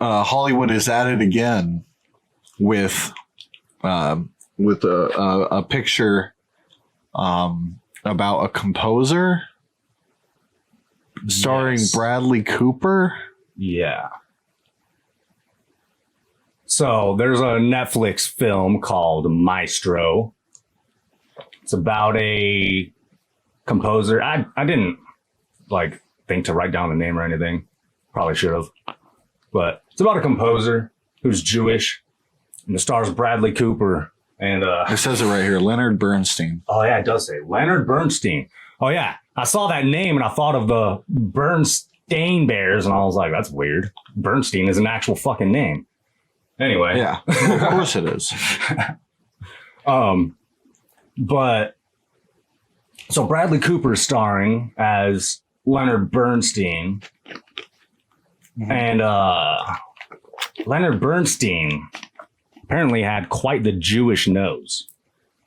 Hollywood is at it again with a picture about a composer starring Bradley Cooper. Yeah. So there's a Netflix film called Maestro. It's about a composer. I didn't think to write down the name or anything. Probably should have. But it's about a composer who's Jewish. And the stars Bradley Cooper. And it says it right here, Leonard Bernstein. Oh yeah, it does say Leonard Bernstein. Oh yeah. I saw that name and I thought of the Bernstein Bears and I was like, that's weird. Bernstein is an actual fucking name. Anyway. Yeah, of course it is. But so Bradley Cooper is starring as Leonard Bernstein. And Leonard Bernstein apparently had quite the Jewish nose.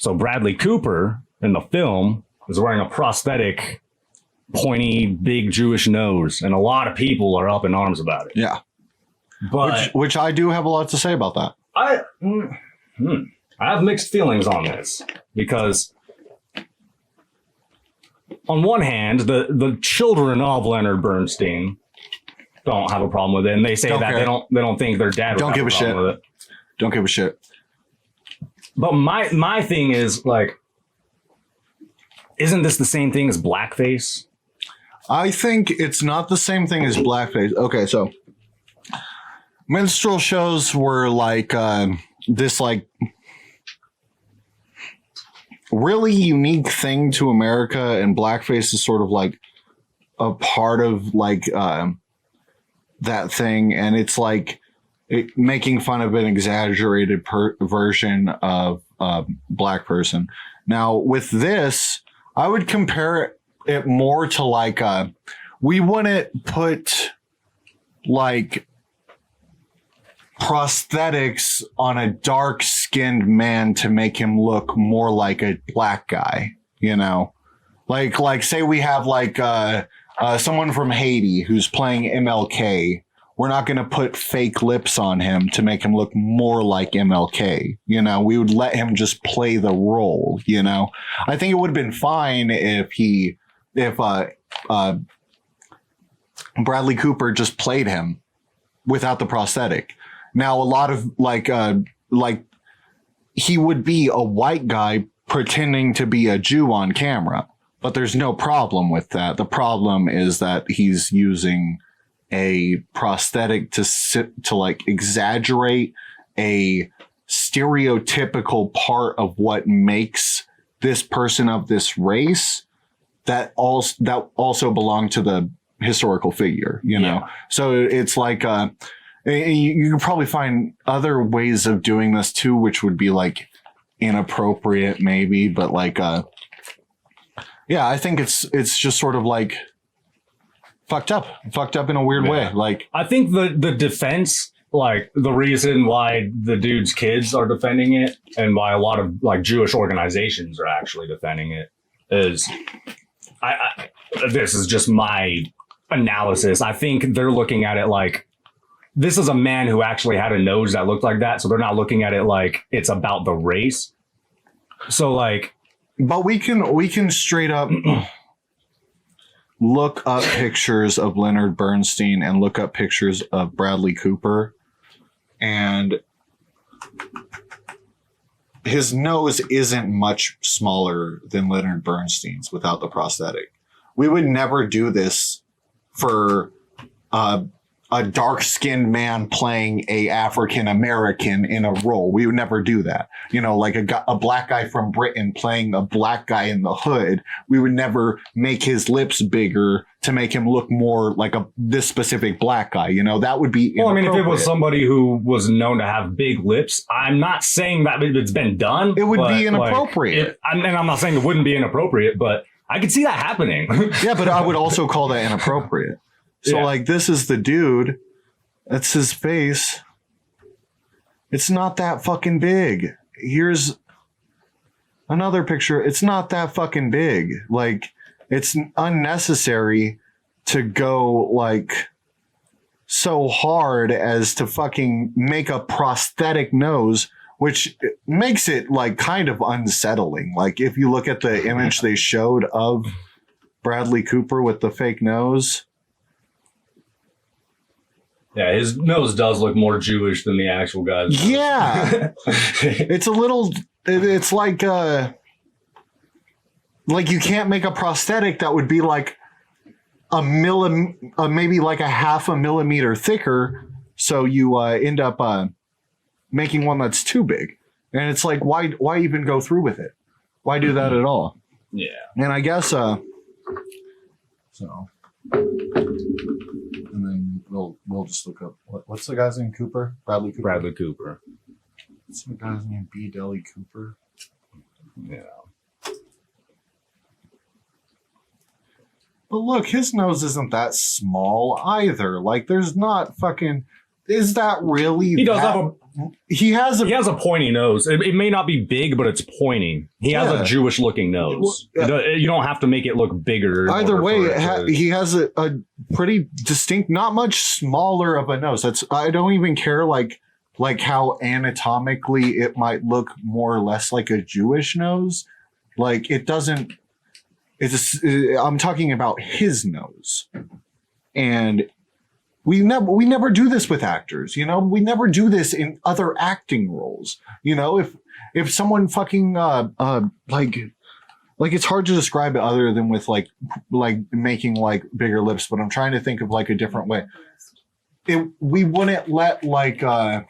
So Bradley Cooper in the film is wearing a prosthetic, pointy, big Jewish nose. And a lot of people are up in arms about it. Yeah. But which I do have a lot to say about that. I have mixed feelings on this because on one hand, the children of Leonard Bernstein don't have a problem with it, and they say that they don't think their dad don't give a shit with it. Don't give a shit. But my thing is isn't this the same thing as blackface? I think it's not the same thing as blackface. Okay, so minstrel shows were this really unique thing to America, and blackface is sort of like a part of that thing, and it's making fun of an exaggerated version of a black person. Now with this, I would compare it more to we wouldn't put prosthetics on a dark skinned man to make him look more like a black guy, you know, say we have someone from Haiti who's playing MLK. We're not going to put fake lips on him to make him look more like MLK. You know, we would let him just play the role. You know, I think it would have been fine if Bradley Cooper just played him without the prosthetic. Now, a lot of he would be a white guy pretending to be a Jew on camera, but there's no problem with that. The problem is that he's using a prosthetic to exaggerate a stereotypical part of what makes this person of this race that also belong to the historical figure, you know? Yeah. So it's you can probably find other ways of doing this too, which would be inappropriate maybe, but yeah, I think it's just sort of fucked up in a weird way. I think the defense, the reason why the dude's kids are defending it and why a lot of Jewish organizations are actually defending it is, I this is just my analysis. I think they're looking at it this is a man who actually had a nose that looked like that. So they're not looking at it it's about the race. So but we can straight up look up pictures of Leonard Bernstein and look up pictures of Bradley Cooper, and his nose isn't much smaller than Leonard Bernstein's without the prosthetic. We would never do this for a dark-skinned man playing a African-American in a role. We would never do that. You know, a black guy from Britain playing a black guy in the hood. We would never make his lips bigger to make him look more like this specific black guy. You know, that would be well, I mean, if it was somebody who was known to have big lips, I'm not saying that it's been done. It would be inappropriate. And I'm not saying it wouldn't be inappropriate, but I could see that happening. Yeah, but I would also call that inappropriate. So this is the dude. That's his face. It's not that fucking big. Here's another picture. It's not that fucking big. It's unnecessary to go so hard as to fucking make a prosthetic nose, which makes it like kind of unsettling. Like if you look at the image they showed of Bradley Cooper with the fake nose. Yeah, his nose does look more Jewish than the actual guy's nose. Yeah. It's a little, it's like you can't make a prosthetic that would be like maybe like a half a millimeter thicker. So you end up making one that's too big. And it's like, why even go through with it? Why do that at all? Yeah. And I guess, so, and then we'll just look up, what's the guy's name? Cooper? Bradley Cooper? Bradley Cooper. What's the guy's name? B. Deli Cooper? Yeah. But look, his nose isn't that small either. Like, there's not fucking. Is that really? He does have a. He has a pointy nose. It may not be big, but it's pointy. He has a Jewish-looking nose. You don't have to make it look bigger. Either way, he has a pretty distinct, not much smaller of a nose. I don't even care like how anatomically it might look more or less like a Jewish nose. Like it doesn't. I'm talking about his nose, and we never do this with actors. You know, we never do this in other acting roles. You know, if someone fucking like it's hard to describe it other than with like making like bigger lips. But I'm trying to think of like a different way. We wouldn't let like I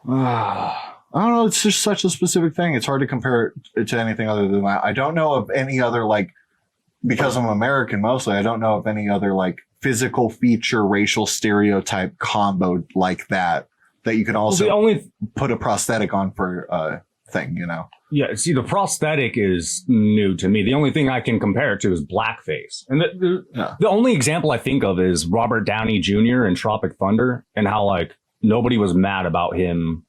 don't know. It's just such a specific thing. It's hard to compare it to anything other than that. I don't know of any other, like, because I'm American mostly, I don't know of any other, like, physical feature, racial stereotype combo like that you can also put a prosthetic on for a thing, you know? Yeah, see, the prosthetic is new to me. The only thing I can compare it to is blackface. And the only example I think of is Robert Downey Jr. in Tropic Thunder and how, like, nobody was mad about him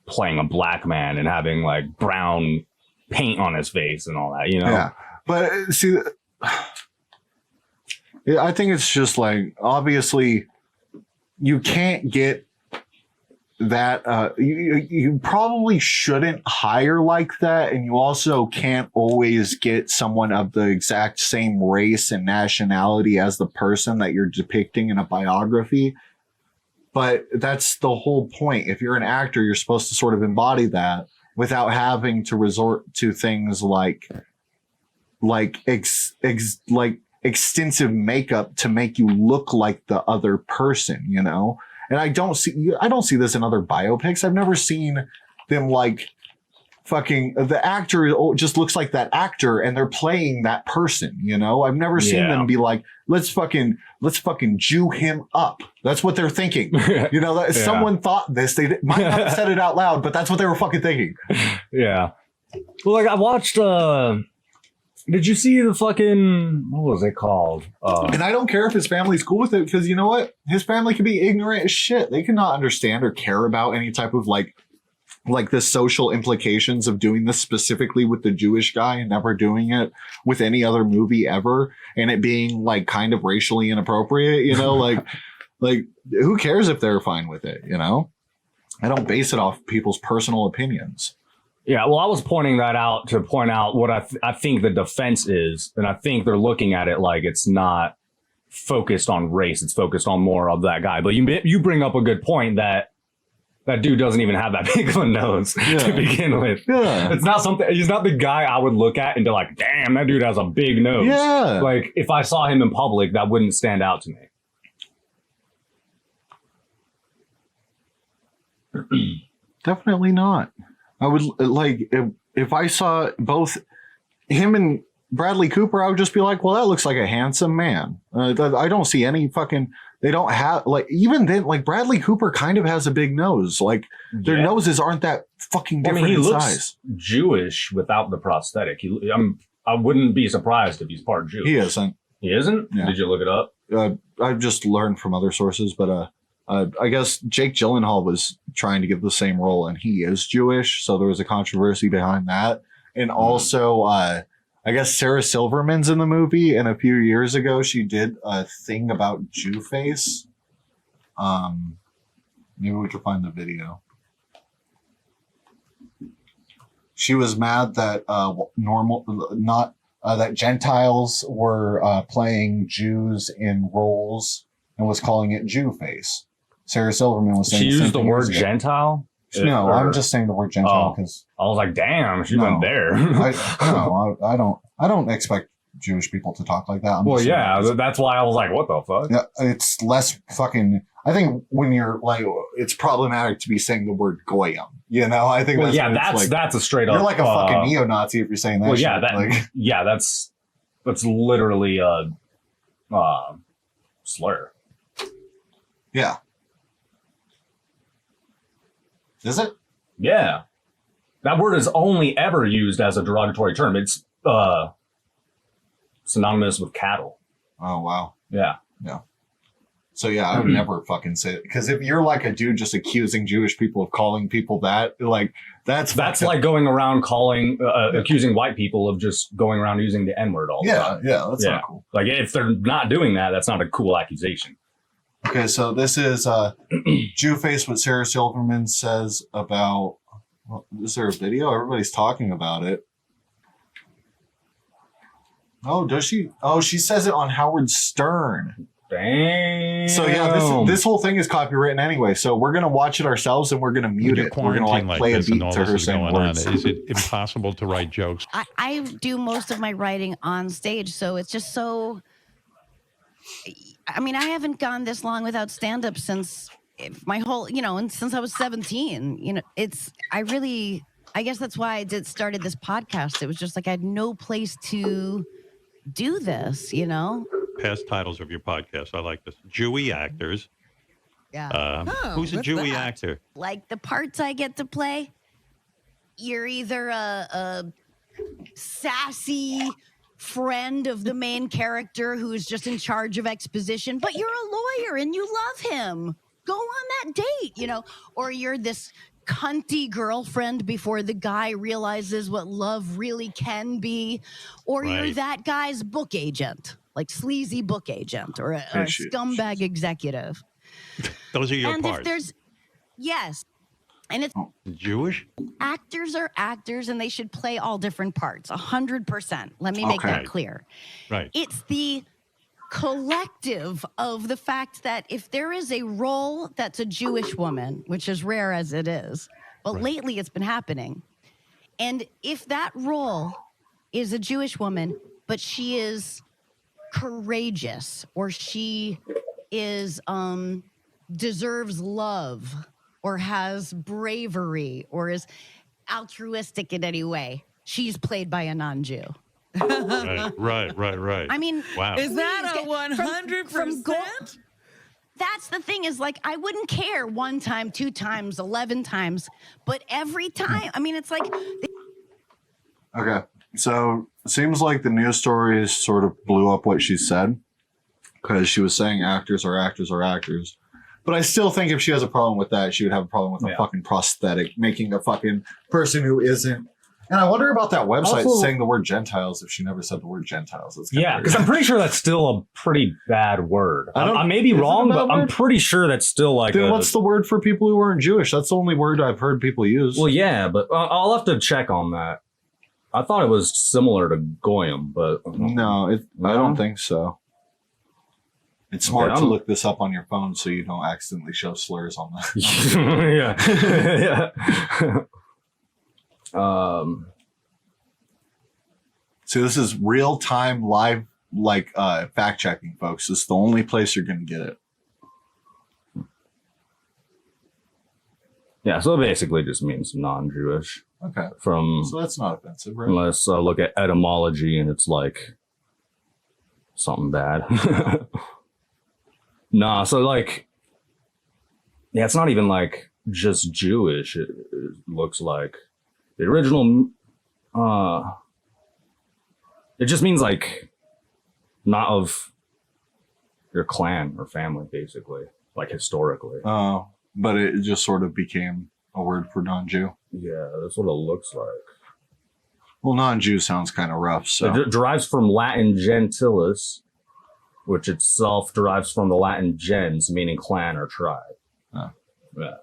playing a black man and having like brown paint on his face and all that, you know? Yeah. But see, I think it's just like, obviously you can't get that. You probably shouldn't hire like that. And you also can't always get someone of the exact same race and nationality as the person that you're depicting in a biography. But that's the whole point. If you're an actor, you're supposed to sort of embody that without having to resort to things like extensive makeup to make you look like the other person, you know? And I don't see this in other biopics. I've never seen them like fucking the actor just looks like that actor and they're playing that person, you know? I've never seen them be like, let's fucking Jew him up. That's what they're thinking. You know, someone thought this. They might not have said it out loud, but that's what they were fucking thinking. Yeah. Well, like I watched, did you see the fucking, what was it called? And I don't care if his family's cool with it because you know what? His family could be ignorant as shit. They could not understand or care about any type of like the social implications of doing this specifically with the Jewish guy and never doing it with any other movie ever. And it being like kind of racially inappropriate, you know, like who cares if they're fine with it? You know, I don't base it off people's personal opinions. Yeah. Well, I was pointing that out to point out what I think the defense is. And I think they're looking at it like it's not focused on race. It's focused on more of that guy. But you bring up a good point that dude doesn't even have that big of a nose to begin with. Yeah. It's not something, he's not the guy I would look at and be like, damn, that dude has a big nose. Yeah. Like if I saw him in public, that wouldn't stand out to me. Definitely not. I would like if I saw both him and Bradley Cooper, I would just be like, well, that looks like a handsome man. I don't see any fucking. They don't have like even then like Bradley Cooper kind of has a big nose. Like their noses aren't that fucking different in size. Jewish without the prosthetic. I wouldn't be surprised if he's part Jewish. He isn't. He isn't? Yeah. Did you look it up? I've just learned from other sources, but I guess Jake Gyllenhaal was trying to give the same role, and he is Jewish, so there was a controversy behind that. And also, I guess Sarah Silverman's in the movie, and a few years ago she did a thing about Jew face. Maybe we can find the video. She was mad that that Gentiles were playing Jews in roles and was calling it Jew face. Sarah Silverman was saying she used the word Gentile. No, I'm just saying the word Gentile because I was like, "Damn, she went there." I don't expect Jewish people to talk like that. Well, yeah, that's why I was like, "What the fuck?" Yeah, it's less fucking. I think when you're like, it's problematic to be saying the word goyim. You know, I think. Well, that's a straight up. You're like a fucking neo-Nazi if you're saying that. Well, that's literally a slur. Yeah. Is it? Yeah. That word is only ever used as a derogatory term. It's synonymous with cattle. Oh, wow. Yeah. Yeah. So, yeah, I would never fucking say it. Because if you're like a dude just accusing Jewish people of calling people that, like, that's like going around accusing white people of just going around using the N-word all the time. Yeah, that's not cool. Like, if they're not doing that, that's not a cool accusation. Okay, so this is Jew Face, what Sarah Silverman says about... Well, is there a video? Everybody's talking about it. Oh, does she? Oh, she says it on Howard Stern. Damn. So, yeah, this whole thing is copywritten anyway, so we're going to watch it ourselves and we're going to mute it. We're going to play a beat to her saying words. Is it impossible to write jokes? I do most of my writing on stage, so it's just so... I mean, I haven't gone this long without stand-up since my whole, and since I was 17. I guess that's why I started this podcast. It was just like I had no place to do this, Past titles of your podcast. I like this. Jewy actors. Yeah. Who's a Jewy actor? Like the parts I get to play, you're either a sassy friend of the main character who is just in charge of exposition, but you're a lawyer and you love him. Go on that date, or you're this cunty girlfriend before the guy realizes what love really can be, or you're that guy's book agent, like sleazy book agent or a scumbag executive. Those are your parts. If there's, yes. And it's Jewish? Actors are actors and they should play all different parts, 100%. Let me make that clear. Right. It's the collective of the fact that if there is a role that's a Jewish woman, which is rare as it is, but lately it's been happening. And if that role is a Jewish woman, but she is courageous or she is deserves love or has bravery or is altruistic in any way, she's played by a non-Jew. Right. I mean, wow. Is that a 100%? That's the thing is like, I wouldn't care 1 time, 2 times, 11 times, but every time, I mean, it's like. Okay. So it seems like the news stories sort of blew up what she said because she was saying actors are actors are actors. But I still think if she has a problem with that, she would have a problem with a fucking prosthetic, making a fucking person who isn't. And I wonder about that website saying the word Gentiles if she never said the word Gentiles. Because I'm pretty sure that's still a pretty bad word. I may be wrong, but I'm pretty sure that's still like. Then what's the word for people who aren't Jewish? That's the only word I've heard people use. Well, yeah, but I'll have to check on that. I thought it was similar to Goyim, but no, I don't think so. It's smart to look this up on your phone so you don't accidentally show slurs on that. Yeah. So this is real time live, fact checking, folks. This is the only place you're going to get it. Yeah, so it basically just means non-Jewish. Okay. So that's not offensive, right? Unless I look at etymology and it's like something bad. Nah, so it's not even like just Jewish. It looks like the original. It just means like not of your clan or family, basically, like historically. Oh, but it just sort of became a word for non-Jew. Yeah, that's what it looks like. Well, non-Jew sounds kind of rough. So It derives from Latin gentilis, which itself derives from the Latin gens, meaning clan or tribe. Oh. Yeah.